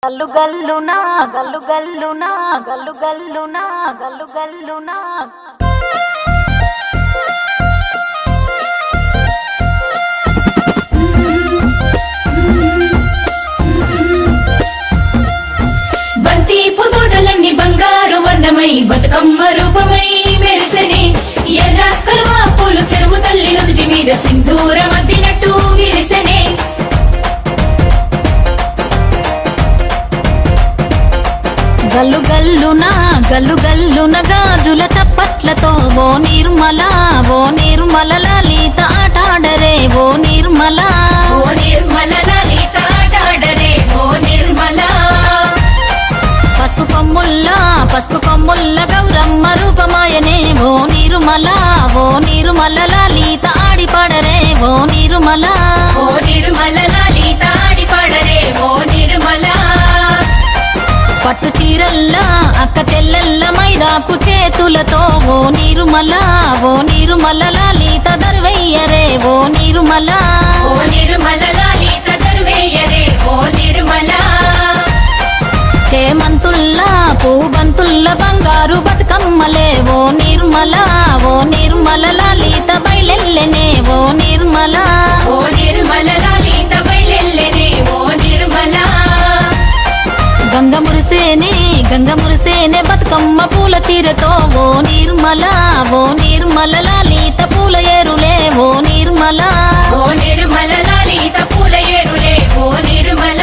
గల్లు గల్లునా గల్లు గల్లునా గల్లు గల్లునా గల్లు గల్లునా బంతి పుదోడలన్నీ బంగారు వర్ణమై బతుకమ్మ రూపమై మెరిసెనే ఎర్ర కలువ పూలు చెరువు తల్లి నుదుటి మీద సింధూరం అద్దినట్టు విరిసెనే గల్లు గల్లునా గల్లు గల్లున గాజుల చప్పట్లతో ఓ నిర్మల లలిత ఆటాడరే ఓ నిర్మల లలిత ఆటాడరే ఓ నిర్మల పసుపు కొమ్ముల్ల గౌరమ్మ రూపమాయనే ఓ నిర్మల లలిత ఆడిపాడరే ఓ నిర్మల లలిత ఆడిపాడరే ఓ నిర్మల పట్టు చీరల్లా అక్క తెల్లల్ల మైదాకు చేతులతో ఓ నిర్మల లలిత దర్వయ్యరే ఓ నిర్మల లలిత దర్వయ్యరే ఓ నిర్మల చేమంతుల్లా పూబంతుల్ల బంగారు బతుకమ్మలే ఓ నిర్మల లలిత బయలెల్లెనే ఓ నిర్మల లలిత బయలెల్లెనే ఓ నిర్మల గంగ మురిసేనే బతుకమ్మ పూల చీరతో ఓ నిర్మల లలిత పూల ఏరులే ఓ నిర్మల లలిత పూల ఏరులే ఓ నిర్మల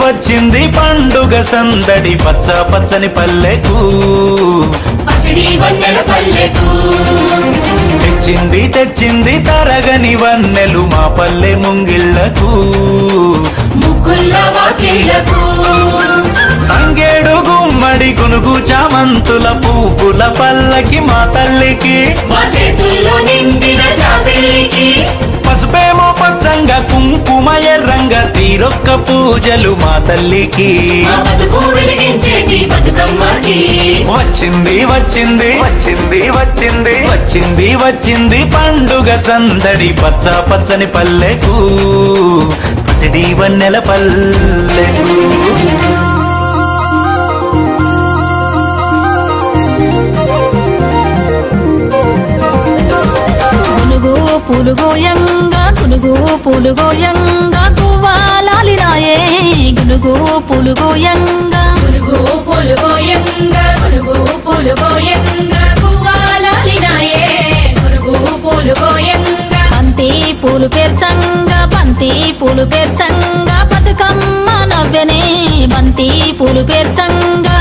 వచ్చింది పండుగ సందడి పచ్చ పచ్చని పల్లెకు పసిడి వన్నెల పల్లెకు తెచ్చింది తరగని వన్నెలు మా పల్లె ముంగిళ్లకు ముగ్గుల్ల వాకిళ్లకు తంగేడు గుమ్మడి గునుగు చామంతుల పువ్వుల పల్లకి మా తల్లికి మా చేతుల్లో నిండిన జాబిల్లికి పసుపేమో పచ్చంగా కుంకుమ ఎర్రంగా తీరొక్క పూజలు మా తల్లికి మా బతుకు వెలిగించేటి బతుకమ్మకి వచ్చింది పండుగ సందడి పచ్చ పచ్చని పల్లెకు పసిడి వన్నెల పల్లెకు గునుగు పూలుగోయంగా గువ్వాలాలినాయే గునుగు పూలుగోయంగా గువ్వాలాలినాయే గునుగు పూలుగోయంగా బంతి పూలు పేర్చంగా బతుకమ్మ నవ్వెనే బంతి పూలు పేర్చంగా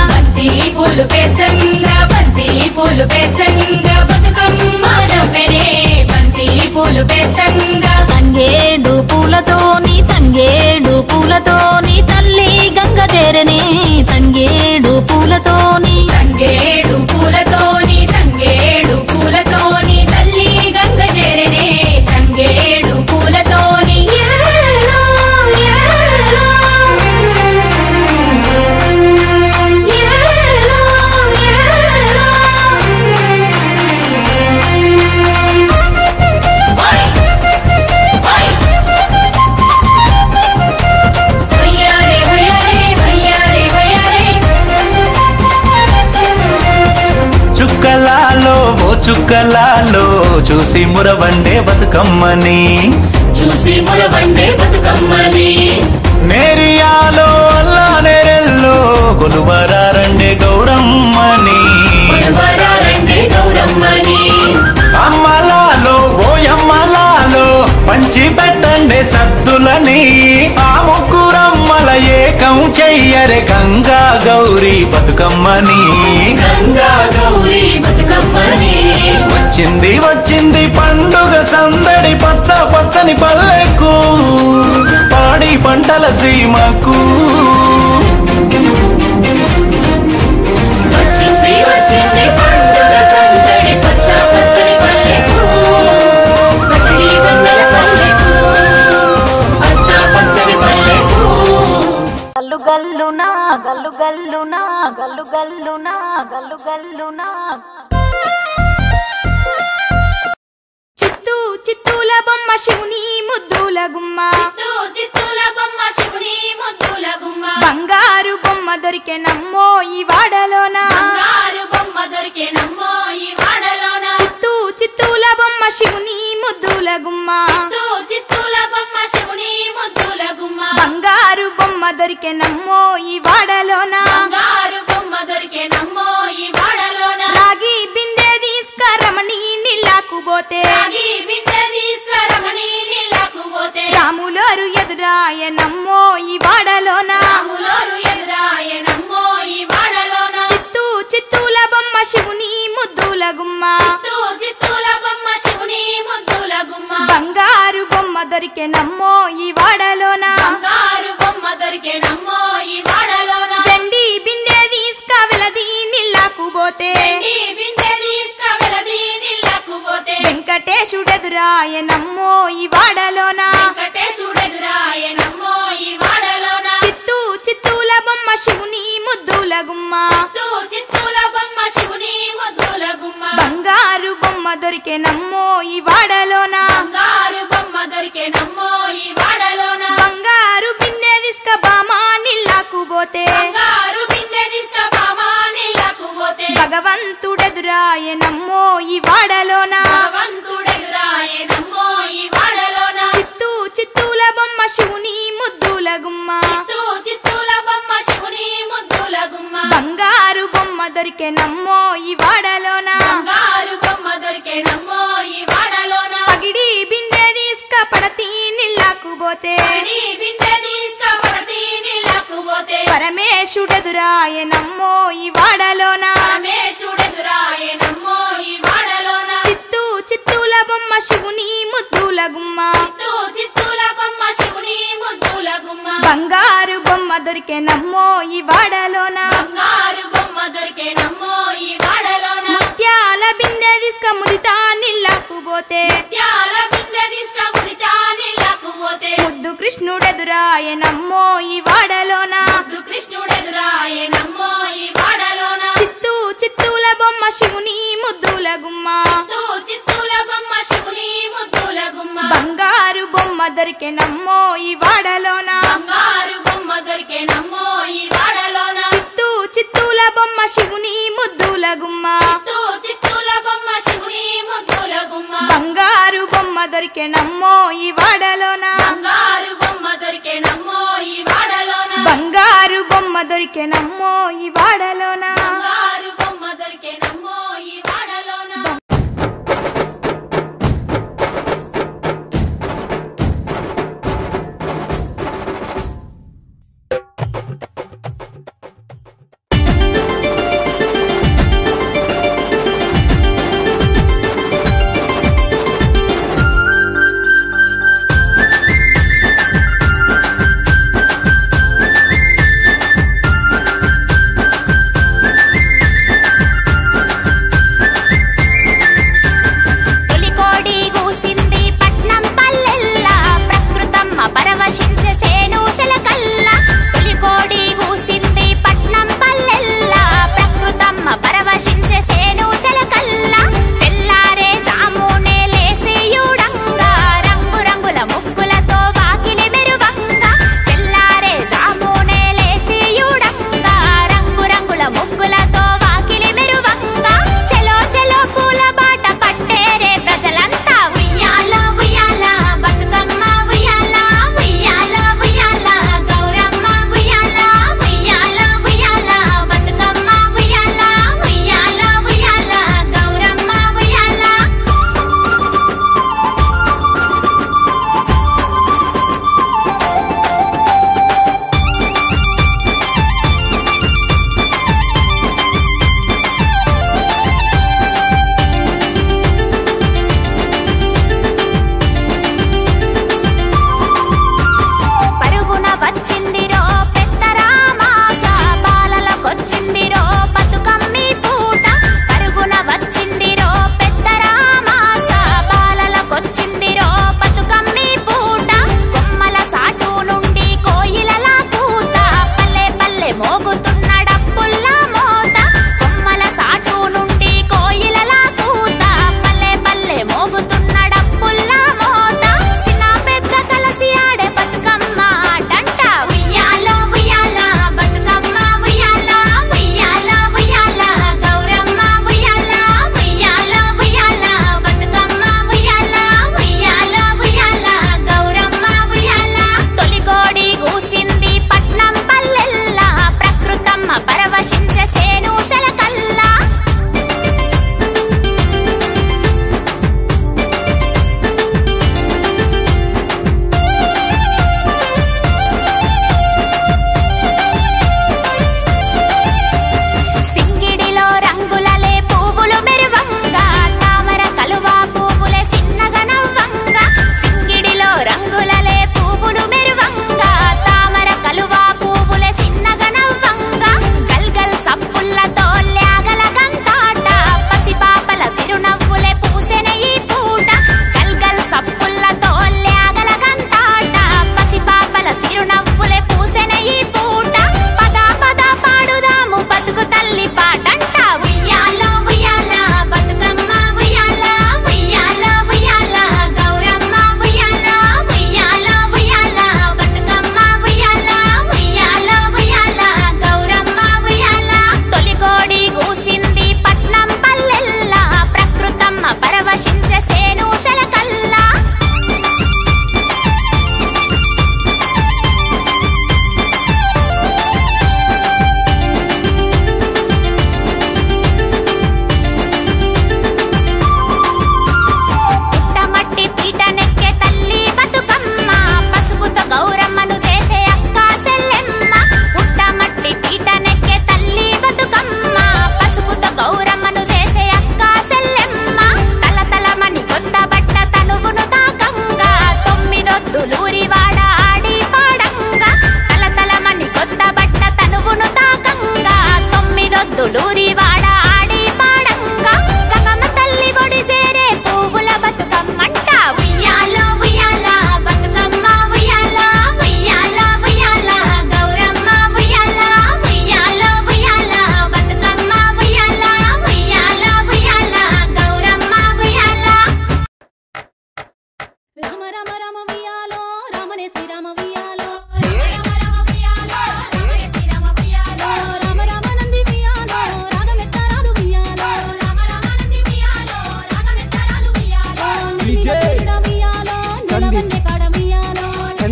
బతుకమ్మ నవ్వెనే బంతి పూలు పేర్చంగా తంగేడు పూలతోని తల్లి గంగ చేరనే తంగేడు పూలతోని తల్లి గంగ చేరనే తంగేడు పూలతోని చుక్కలాలో చూసి మురవండే బతుకమ్మని నేరియాలో అల్లా నేరెల్లో కొలువరారండే గౌరమ్మని అమ్మలాలో ఓయమ్మలాలో పంచి పెట్టండే సద్దులని ఆ ముగ్గురమ్మల ఏకం చెయ్యరే గంగా గౌరీ బతుకమ్మని వచ్చింది పండుగ సందడి పచ్చ పచ్చని పల్లెకు పాడి పంటల సీమకు వచ్చింది పండుగ సందడి పచ్చ పచ్చని పల్లెకు పసిడి వన్నెల పల్లెకు గల్లు గల్లునా గల్లు గల్లునా గల్లు గల్లునా గల్లు గల్లునా చిత్తూ చిత్తూల బొమ్మ శివుని ముద్దుల గుమ్మ చిత్తూల బొమ్మ శివుని ముద్దుల గుమ్మ బంగారు బొమ్మ దొరికే నమ్మో ఈ వాడలోన బంగారు బొమ్మ దొరికే నమ్మో ఈ వాడలోన చిత్తూ చిత్తూల బొమ్మ శివుని ముద్దుల గుమ్మ చిత్తూల బొమ్మ శివుని ముద్దుల గుమ్మ బంగారు బొమ్మ దొరికే నమ్మో ఈ వాడలోన బంగారు బొమ్మ దొరికే నమ్మో ఈ వాడలోన రాగి బిందె తీసుకరమణి నీళ్ళకు పోతే రాగి బిందె తీసుకురమని నీళ్ళకు పోతే రాములోరు ఎదురాయ నమ్మో ఈ వాడలోన రాములోరు ఎదురాయ నమ్మో ఈ వాడలోన చిత్తూ చిత్తూల బొమ్మ శివుని ముద్దుల గుమ్మ చిత్తూల బొమ్మ శివుని ముద్దుల గుమ్మ బంగారు బొమ్మ దొరికే నమ్మో ఈ వాడలోన బంగారు బొమ్మ దొరికే నమ్మో ఈ వాడలోన వెండి బిందె తీసుకవెలది నీళ్ళకు పోతే వెండి బిందె తీసుకువెలది నీళ్ళకు పోతే వెంకటేశుడెదురాయ నమ్మో ఈ వాడలోన వెంకటేశుడెదురాయ నమ్మో ఈ వాడలోన చిత్తూ చిత్తూల బొమ్మ శివుని ముద్దుల గుమ్మ చిత్తూల బొమ్మ శివుని ముద్దుల గుమ్మ బంగారు బొమ్మ దొరికే నమ్మో ఈ వాడలోన బంగారు బొమ్మ దొరికే నమ్మో ఈ వాడలోన బంగారు బిందె తీసుక బామా నీళ్ళకు పోతే బంగారు బిందె తీసుకుపోమా నీళ్ళకు పోతే భగవంతుడెదురాయ నమ్మో ఈ వాడలోన భగవంతుడెదురాయ నమ్మో ఈ వాడలోన చిత్తూ చిత్తూల బొమ్మ శివుని ముద్దుల గుమ్మ చిత్తూల బొమ్మ శివుని ముద్దుల గుమ్మ బంగారు బొమ్మ దొరికే నమ్మో ఈ వాడలోన బంగారు బొమ్మ దొరికే నమ్మో ఈ వాడలోన పగిడి బిందె తీసుక పడతి నీళ్ళకు పోతే పడి బిందె తీసుకుపడతి నీళ్ళకు పోతే పరమేశుడెదురాయ నమ్మో ఈ వాడలోన పరమేశుడెదురాయ నమ్మో ఈ వాడలోన చిత్తూ చిత్తూల బొమ్మ శివుని ముద్దుల గుమ్మ చిత్తూల బొమ్మ శివుని ముద్దుల గుమ్మ బంగారు బొమ్మ దొరికే నమ్మో ఈ వాడలోన బంగారు బొమ్మ దొరికే నమ్మో ఈ వాడలోన ముత్యాల బిందె తీసుక ముదితా నీళ్ళకు పోతే త్యాల బిందె తీసుకుపడితా నీళ్ళకు పోతే ముద్దు కృష్ణుడెదురాయ నమ్మో ఈ వాడలోన కృష్ణుడెదురాయ నమ్మో ఈ వాడలోన చిత్తూ చిత్తూల బొమ్మ శివుని ముద్దుల గుమ్మ చిత్తూల బొమ్మ శివుని ముద్దుల గుమ్మ బంగారు బొమ్మ దొరికే నమ్మో ఈ వాడలోన బంగారు బొమ్మ దొరికే నమ్మో ఈ వాడలోన చిత్తూ చిత్తూల బొమ్మ శివుని ముద్దుల గుమ్మ చిత్తూల బొమ్మ శివుని ముద్దుల గుమ్మ బంగారు బొమ్మ దొరికే నమ్మో ఈ వాడలోన బంగారు బొమ్మ దొరికే నమ్మో ఈ వాడలోన బంగారు బొమ్మ దొరికే నమ్మో ఈ వాడలోన బంగారు బొమ్మ దొరికే నమ్మో ఈ వాడలోన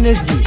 దినేష్ జీ